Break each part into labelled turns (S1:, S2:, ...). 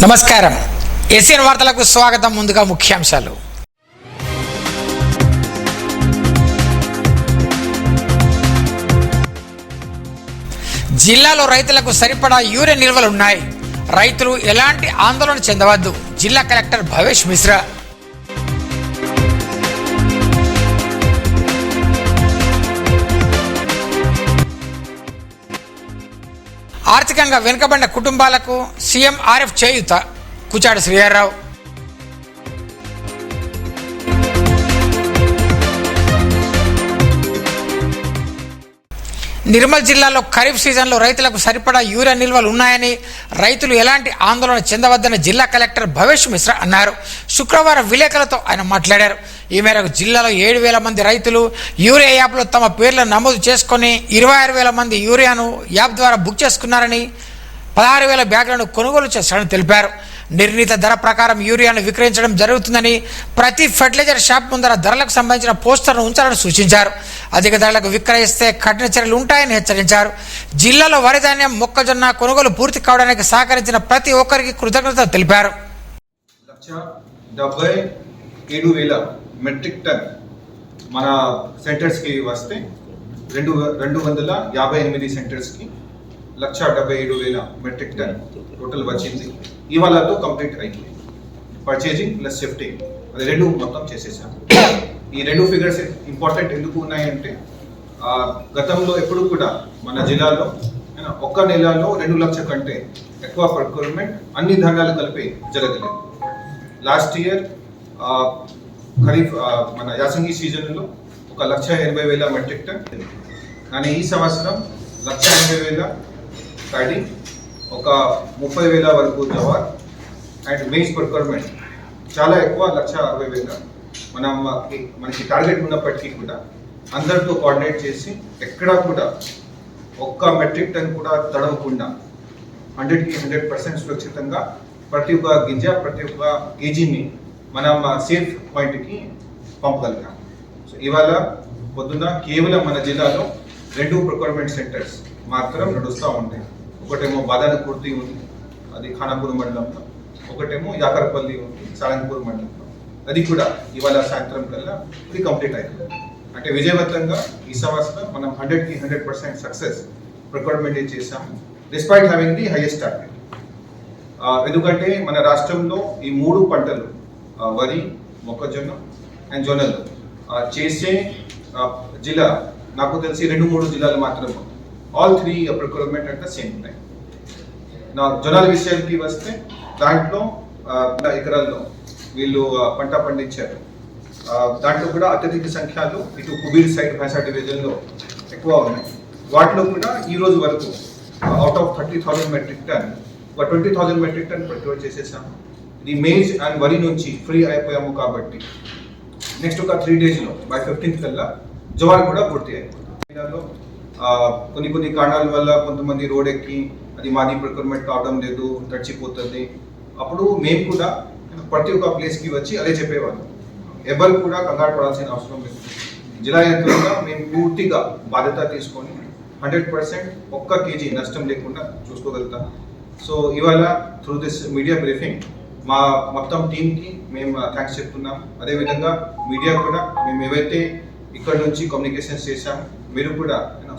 S1: నమస్కారం. ఏసియన్ వార్తలకు స్వాగతం. ముందుగా ముఖ్యాంశాలు. జిల్లాలో రైతులకు సరిపడా యూరియా నిల్వలు ఉన్నాయి. రైతులు ఎలాంటి ఆందోళన చెందవద్దు. జిల్లా కలెక్టర్ భవేష్ మిశ్రా. ఆర్థికంగా వెనుకబడిన కుటుంబాలకు సీఎంఆర్ఎఫ్ చేయూత. కుచాడు శ్రీహర్రావు. నిర్మల్ జిల్లాలో ఖరీఫ్ సీజన్లో రైతులకు సరిపడా యూరియా నిల్వలు ఉన్నాయని, రైతులు ఎలాంటి ఆందోళన చెందవద్దని జిల్లా కలెక్టర్ భవేష్ మిశ్రా అన్నారు. శుక్రవారం విలేకరులతో ఆయన మాట్లాడారు. ఈ మేరకు జిల్లాలో 7,000 మంది రైతులు యూరియా యాప్లో తమ పేర్లను నమోదు చేసుకుని 26,000 మంది యూరియాను యాప్ ద్వారా బుక్ చేసుకున్నారని, 16,000 బ్యాగులను కొనుగోలు చేశారని తెలిపారు. నిర్ణీత ధర ప్రకారం యూరియాను విక్రయించడం జరుగుతుందని, ప్రతి ఫెర్టిలైజర్ షాప్ ముందర ధరలకు సంబంధించిన పోస్టర్ను ఉంచాలని సూచించారు. అధిక ధరలకు విక్రయిస్తే కఠిన చర్యలు ఉంటాయని హెచ్చరించారు. జిల్లాలో వరి ధాన్యం, మొక్కజొన్న కొనుగోలు పూర్తి కావడానికి సహకరించిన ప్రతి ఒక్కరికి కృతజ్ఞతలు తెలిపారు.
S2: 1,77,000 మెట్రిక్ టన్ మన సెంటర్స్కి వస్తే 258 సెంటర్స్కి 1,77,000 మెట్రిక్ టన్ టోటల్ వచ్చింది. ఇవాళతో కంప్లీట్ అయింది. పర్చేజింగ్ ప్లస్ షిఫ్టింగ్ అది రెండు మొత్తం చేసేసాం. ఈ రెండు ఫిగర్స్ ఇంపార్టెంట్ ఎందుకు ఉన్నాయంటే, గతంలో ఎప్పుడు కూడా మన జిల్లాలో ఒక్క నెలలో 2 లక్షల కంటే ఎక్కువ ప్రొక్యూర్మెంట్ అన్ని ధాన్యాలు కలిపి జరగలేదు. లాస్ట్ ఇయర్ ఖరీఫ్ మన యాసంగి సీజన్లో 1,80,000 మెట్రిక్ టన్, కానీ ఈ సంవత్సరం 1,80,000 ప్యాడీ, 30,000 వరకు జవార్ అండ్ మెయిన్స్ ప్రొక్యూర్మెంట్ చాలా ఎక్కువ 1,60,000. మనకి టార్గెట్ ఉన్నప్పటికీ కూడా అందరితో కోఆర్డినేట్ చేసి ఎక్కడా కూడా ఒక్క మెట్రిక్ టన్ కూడా తడవకుండా 100కి 100% సురక్షితంగా ప్రతి ఒక్క గింజ, ప్రతి ఒక్క కేజీని మనం సేఫ్ పాయింట్కి పంపగలిగాం. సో ఇవాళ పొద్దున్న కేవలం మన జిల్లాలో 2 ప్రొక్యూర్మెంట్ సెంటర్స్ మాత్రం నడుస్తూ ఉంటాయి. ఒకటేమో బాదానపూర్తి ఉంది, అది ఖానాపూర్ మండలంలో. ఒకటేమో యాకరపల్లి ఉంది, సారంగపూర్ మండలంలో. అది కూడా ఇవాళ సాయంత్రం కల్లా ఇది కంప్లీట్ అవుతుంది. అంటే విజయవంతంగా ఈ సంవత్సరం మనం 100కి 100% సక్సెస్ ప్రొక్యూర్మెంట్ చేసాము, despite having the highest target. ఎందుకంటే మన రాష్ట్రంలో ఈ 3 పంటలు వరి, మొక్కజొన్న అండ్ జొన్నలు చేసే జిల్లా నాకు తెలిసి 2-3 జిల్లాలు మాత్రమే. All 3 procurement at the same time. నా జొన్నల విషయానికి వస్తే దాంట్లో ఎకరాల్లో వీళ్ళు పంట పండించారు. దాంట్లో కూడా అత్యధిక సంఖ్యలో ఇటు కుబీర్ సైడ్ భైసా డివిజన్లో ఎక్కువ ఉన్నాయి. వాటిలో కూడా ఈ రోజు వరకు out of 30,000 metric ton 20,000 metric ton procure చేసేసాము. ఇది మేజ్ అండ్ వరి నుంచి ఫ్రీ అయిపోయాము కాబట్టి నెక్స్ట్ ఒక 3 డేస్లో బై 15th కల్లా జవార్ కూడా పూర్తి అయిపోతుంది. కొన్ని కారణాల వల్ల కొంతమంది రోడ్ ఎక్కి అది మాది ప్రొక్యూర్మెంట్ కావడం లేదు, తడిచిపోతుంది. అప్పుడు మేము కూడా ప్రతి ఒక్క ప్లేస్కి వచ్చి అదే చెప్పేవాళ్ళం. ఎవరు కూడా కంగారు పడాల్సిన అవసరం లేదు. జిల్లా యంత్రంగా మేము పూర్తిగా బాధ్యత తీసుకొని 100% ఒక్క కేజీ నష్టం లేకుండా చూసుకోగలుగుతాం. సో ఇవాళ త్రూ దిస్ మీడియా బ్రీఫింగ్ మా మొత్తం టీంకి మేము థ్యాంక్స్ చెప్తున్నాం. అదేవిధంగా మీడియా కూడా మేము ఏవైతే ఇక్కడ నుంచి కమ్యూనికేషన్స్ చేశాము, మీరు కూడా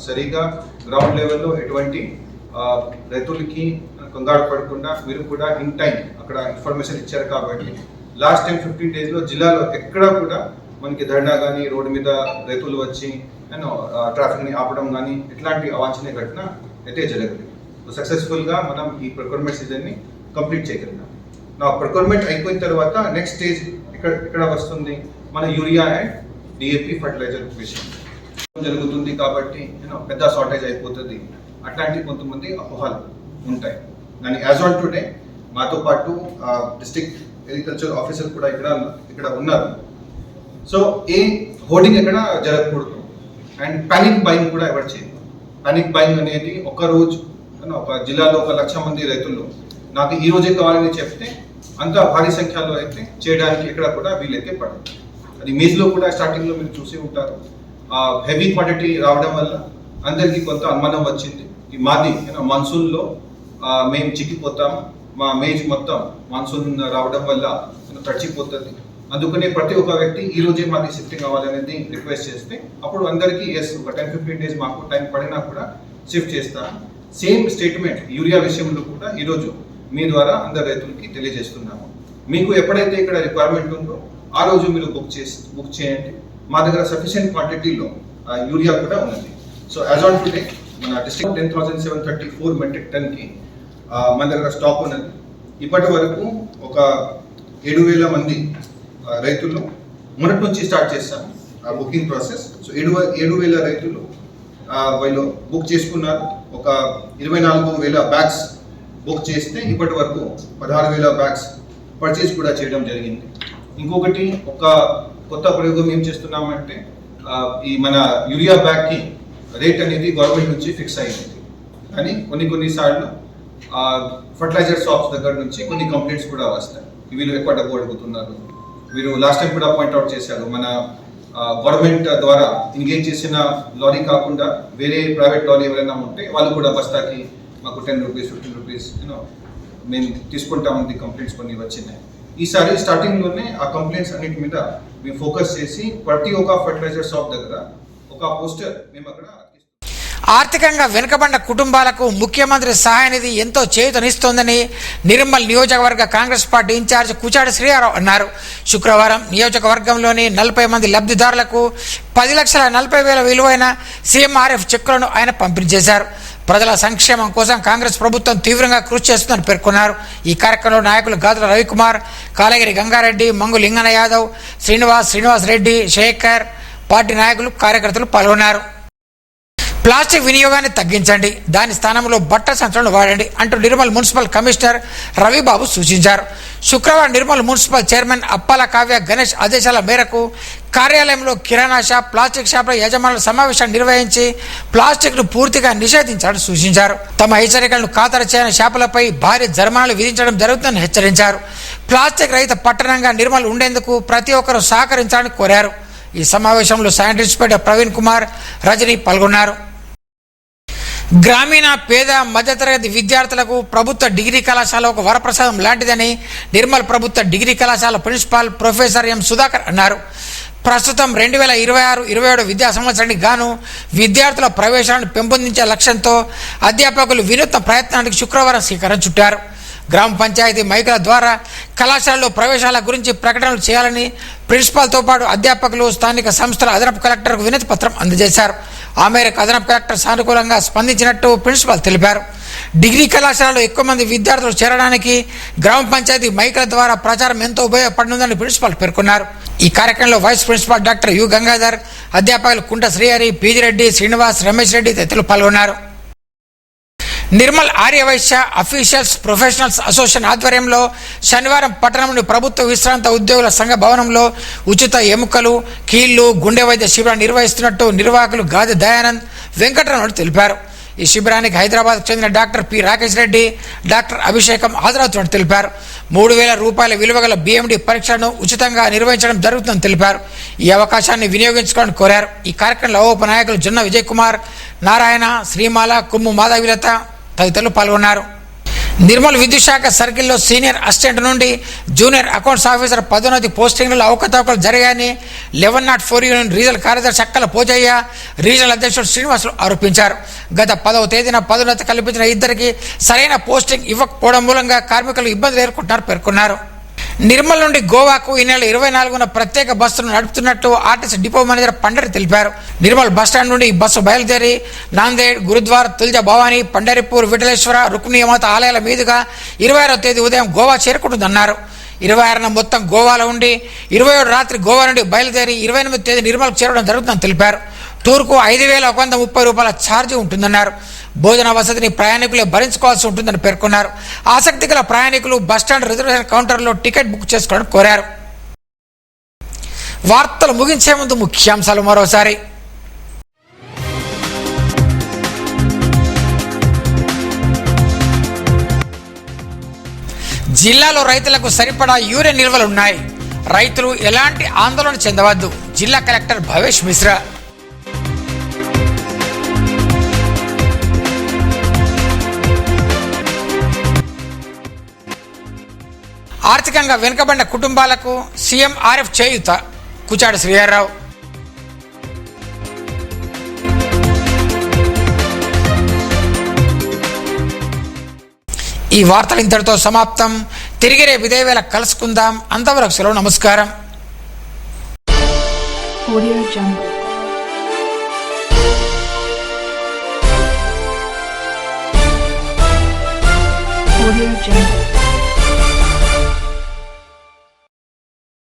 S2: సరిగా గ్రౌండ్ లెవెల్లో ఎటువంటి రైతులకి కంగారు పడకుండా మీరు కూడా ఇన్ టైం అక్కడ ఇన్ఫర్మేషన్ ఇచ్చారు కాబట్టి లాస్ట్ టైం 15 డేస్లో జిల్లాలో ఎక్కడా కూడా మనకి ధర్నా కానీ, రోడ్డు మీద రైతులు వచ్చి ట్రాఫిక్ని ఆపడం కానీ ఇట్లాంటి అవాంఛనీయ ఘటన అయితే జరగలేదు. సక్సెస్ఫుల్గా మనం ఈ ప్రొక్యూర్మెంట్ సీజన్ని కంప్లీట్ చేయగలిగాం. నా ప్రొక్యూర్మెంట్ అయిపోయిన తర్వాత నెక్స్ట్ స్టేజ్ ఇక్కడ వస్తుంది మన యూరియా అండ్ డిఏపి ఫర్టిలైజర్ విషయం జరుగుతుంది కాబట్టి పెద్ద షార్టేజ్ అయిపోతుంది. అట్లాంటి కొంతమంది అపోహలు ఉంటాయి. కానీ యాజ్ ఆన్ టుడే మాతో పాటు డిస్ట్రిక్ట్ అగ్రికల్చర్ ఆఫీసర్ కూడా ఇక్కడ ఉన్నారు. సో ఏ హోర్డింగ్ ఎక్కడ జరగకూడదు అండ్ పానిక్ బయింగ్ కూడా ఎవరు చేయదు. పానిక్ బయింగ్ అనేది ఒక రోజు ఒక జిల్లాలో 1,00,000 మంది రైతులు నాకు ఈ రోజే కావాలని చెప్తే అంత భారీ సంఖ్యలో అయితే చేయడానికి ఎక్కడ కూడా వీలైతే పడదు. అది మేజ్లో కూడా స్టార్టింగ్లో మీరు చూసి ఉంటారు. హెవీ క్వాంటిటీ రావడం వల్ల అందరికీ కొంత అనుమానం వచ్చింది. ఈ మాది మాన్సూన్లో మేము చిక్కిపోతాము, మా మేజ్ మొత్తం మాన్సూన్ రావడం వల్ల తడిచిపోతుంది. అందుకనే ప్రతి ఒక్క వ్యక్తి ఈ రోజే మాకు షిఫ్టింగ్ అవ్వాలనేది రిక్వెస్ట్ చేస్తే అప్పుడు అందరికీ ఎస్ ఒక 10-15 డేస్ మాకు టైం పడినా కూడా షిఫ్ట్ చేస్తాను. సేమ్ స్టేట్మెంట్ యూరియా విషయంలో కూడా ఈరోజు మీ ద్వారా అందరు రైతులకి తెలియజేస్తున్నాము. మీకు ఎప్పుడైతే ఇక్కడ రిక్వైర్మెంట్ ఉందో ఆ రోజు మీరు బుక్ చేయండి. మా దగ్గర సఫిషియెంట్ క్వాంటిటీలో యూరియా కూడా ఉన్నది. సో యాజ్ ఆన్ టుడే మన డిస్ట్రిక్ట్ 10,734 మెట్రిక్ టన్కి మన దగ్గర స్టాక్ ఉన్నది. ఇప్పటి వరకు ఒక 7,000 మంది రైతులు మొదటి నుంచి స్టార్ట్ చేస్తాము ఆ బుకింగ్ ప్రాసెస్. సో 7,000 రైతులు వీళ్ళు బుక్ చేసుకున్నారు. ఒక 24,000 బ్యాగ్స్ బుక్ చేస్తే ఇప్పటి వరకు 16,000 బ్యాగ్స్ పర్చేజ్ కూడా చేయడం జరిగింది. ఇంకొకటి ఒక కొత్త ప్రయోగం ఏం చేస్తున్నామంటే ఈ మన యూరియా బ్యాగ్కి రేట్ అనేది గవర్నమెంట్ నుంచి ఫిక్స్ అయింది. కానీ కొన్నిసార్లు ఫర్టిలైజర్ షాప్స్ దగ్గర నుంచి కొన్ని కంప్లైంట్స్ కూడా వస్తాయి. వీళ్ళు ఎక్కువ డబ్బు అడుగుతున్నారు. వీరు లాస్ట్ టైం కూడా పాయింట్అవుట్ చేశారు, మన గవర్నమెంట్ ద్వారా ఎంగేజ్ చేసిన లారీ కాకుండా వేరే ప్రైవేట్ లారీ ఎవరైనా ఉంటే వాళ్ళు కూడా బస్తాకి మాకు 10 రూపీస్ 15 రూపీస్ మేము తీసుకుంటామని కంప్లైంట్స్ కొన్ని వచ్చినాయి. ఈసారి స్టార్టింగ్లోనే ఆ కంప్లైంట్స్ అన్నిటి మీద మేము ఫోకస్ చేసి ప్రతి ఒక్క ఫర్టిలైజర్ షాప్ దగ్గర ఒక పోస్టర్ మేము అక్కడ
S1: ఆర్థికంగా వెనుకబడ్డ కుటుంబాలకు ముఖ్యమంత్రి సహాయ నిధి ఎంతో చేయూతనిస్తోందని నిర్మల్ నియోజకవర్గ కాంగ్రెస్ పార్టీ ఇన్ఛార్జ్ కుచాడి శ్రీరావు అన్నారు. శుక్రవారం నియోజకవర్గంలోని 40 మంది లబ్ధిదారులకు 10,40,000 విలువైన CMRF చెక్కులను ఆయన పంపిణీ చేశారు. ప్రజల సంక్షేమం కోసం కాంగ్రెస్ ప్రభుత్వం తీవ్రంగా కృషి చేస్తుందని పేర్కొన్నారు. ఈ కార్యక్రమంలో నాయకులు గాదుల రవికుమార్, కాలగిరి గంగారెడ్డి, మంగు లింగన యాదవ్, శ్రీనివాస్ రెడ్డి, శేఖర్, పార్టీ నాయకులు కార్యకర్తలు పాల్గొన్నారు. ప్లాస్టిక్ వినియోగాన్ని తగ్గించండి, దాని స్థానంలో బట్ట సంచులను వాడండి అంటూ నిర్మల్ మున్సిపల్ కమిషనర్ రవిబాబు సూచించారు. శుక్రవారం నిర్మల్ మున్సిపల్ చైర్మన్ అప్పాల కావ్య గణేష్ ఆదేశాల మేరకు కార్యాలయంలో కిరాణా షాప్, ప్లాస్టిక్ షాపుల యజమానుల సమావేశాన్ని నిర్వహించి ప్లాస్టిక్ను పూర్తిగా నిషేధించాలని సూచించారు. తమ హెచ్చరికలను ఖాతరు చేయని షాపులపై భారీ జరిమానాలు విధించడం జరుగుతుందని హెచ్చరించారు. ప్లాస్టిక్ రహిత పట్టణంగా నిర్మల్ ఉండేందుకు ప్రతి ఒక్కరూ సహకరించాలని కోరారు. ఈ సమావేశంలో సైంటిస్ట్పేట ప్రవీణ్ కుమార్, రజని పాల్గొన్నారు. గ్రామీణ పేద మధ్యతరగతి విద్యార్థులకు ప్రభుత్వ డిగ్రీ కళాశాల ఒక వరప్రసాదం లాంటిదని నిర్మల్ ప్రభుత్వ డిగ్రీ కళాశాల ప్రిన్సిపాల్ ప్రొఫెసర్ ఎం సుధాకర్ అన్నారు. ప్రస్తుతం 2026-27 విద్యా సంవత్సరానికి గాను విద్యార్థుల ప్రవేశాలను పెంపొందించే లక్ష్యంతో అధ్యాపకులు వినూత్న ప్రయత్నానికి శుక్రవారం శ్రీకారం చుట్టారు. గ్రామ పంచాయతీ మైకుల ద్వారా కళాశాలలో ప్రవేశాల గురించి ప్రకటనలు చేయాలని ప్రిన్సిపాల్తో పాటు అధ్యాపకులు స్థానిక సంస్థల అదనపు కలెక్టర్కు వినతి పత్రం అందజేశారు. ఆ మేరకు అదనపు కలెక్టర్ సానుకూలంగా స్పందించినట్టు ప్రిన్సిపాల్ తెలిపారు. డిగ్రీ కళాశాలలో ఎక్కువ మంది విద్యార్థులు చేరడానికి గ్రామ పంచాయతీ మైకుల ద్వారా ప్రచారం ఎంతో ఉపయోగపడనుందని ప్రిన్సిపాల్ పేర్కొన్నారు. ఈ కార్యక్రమంలో vice principal doctor U Gangadhar, అధ్యాపకులు కుంట శ్రీహరి, పీజిరెడ్డి, శ్రీనివాస్, రమేష్ రెడ్డి తదితరులు పాల్గొన్నారు. Nirmal Aryavysya officials professionals association ఆధ్వర్యంలో శనివారం పట్టణంలోని ప్రభుత్వ విశ్రాంత ఉద్యోగుల సంఘ భవనంలో ఉచిత ఎముకలు, కీళ్లు, గుండె వైద్య శిబిరాన్ని నిర్వహిస్తున్నట్టు నిర్వాహకులు గాది దయానంద్, వెంకటరమణ తెలిపారు. ఈ శిబిరానికి హైదరాబాద్కు చెందిన doctor P Rakesh Reddy, doctor అభిషేకం హాజరవుతున్నట్టు తెలిపారు. 3,000 రూపాయల విలువగల BMD పరీక్షలను ఉచితంగా నిర్వహించడం జరుగుతుందని తెలిపారు. ఈ అవకాశాన్ని వినియోగించుకోవాలని కోరారు. ఈ కార్యక్రమంలో ఉపనాయకులు జొన్న విజయ్ కుమార్, నారాయణ, శ్రీమాల, కుమ్ము మాధవిలత తదితరులు పాల్గొన్నారు. నిర్మల్ విద్యుత్ శాఖ సర్కిల్లో సీనియర్ అసిస్టెంట్ నుండి జూనియర్ అకౌంట్స్ ఆఫీసర్ పదోన్నతి పోస్టింగ్లలో అవకతవకలు జరిగాయని 1104 యూనియన్ రీజనల్ కార్యదర్శి అక్కల పోజయ్య, రీజనల్ అధ్యక్షుడు శ్రీనివాసులు ఆరోపించారు. గత 10వ తేదీన పదోన్నతి కల్పించిన ఇద్దరికి సరైన పోస్టింగ్ ఇవ్వకపోవడం మూలంగా కార్మికులు ఇబ్బందులు ఎదుర్కొంటున్నారని పేర్కొన్నారు. నిర్మల్ నుండి గోవాకు ఈ నెల 24న ప్రత్యేక బస్సును నడుపుతున్నట్టు ఆర్టీసీ డిపో మేనేజర్ పండరి తెలిపారు. నిర్మల్ బస్టాండ్ నుండి ఈ బస్సు బయలుదేరి నాందేడ్, గురుద్వార్, తుల్జా భవానీ, పండరిపూర్, విఠలేశ్వర, రుక్మిణీమాత ఆలయాల మీదుగా 26వ తేదీ ఉదయం గోవా చేరుకుంటుందన్నారు. 26న మొత్తం గోవాలో ఉండి 27 రాత్రి గోవా నుండి బయలుదేరి 28వ తేదీ నిర్మల్కు చేరడం జరుగుతుందని తెలిపారు. టూర్కు 5,130 రూపాయల ఛార్జీ ఉంటుందన్నారు. భోజన వసతిని ప్రయాణికులే భరించుకోవాల్సి ఉంటుందని పేర్కొన్నారు. ఆసక్తి గల ప్రయాణికులు బస్టాండ్ రిజర్వేషన్ కౌంటర్లో టికెట్ బుక్ చేసుకోవాలని కోరారు. వార్తలు ముగించే ముందు ముఖ్యాంశాలు మరోసారి. జిల్లాలో రైతులకు సరిపడా యూరియా నిల్వలున్నాయి, రైతులు ఎలాంటి ఆందోళన చెందవద్దు, జిల్లా కలెక్టర్ భవేష్ మిశ్రా. ఆర్థికంగా వెనుకబడిన కుటుంబాలకు సీఎం ఆర్ఎఫ్ చేయూత కుచాడు శ్రీహర్రావు. ఈ వార్తలు ఇంతటితో సమాప్తం. తిరిగి రేపు ఇదే వేళ కలుసుకుందాం. అంతవరకు సెలవు. నమస్కారం.
S3: Audio Jungle. Audio Jungle.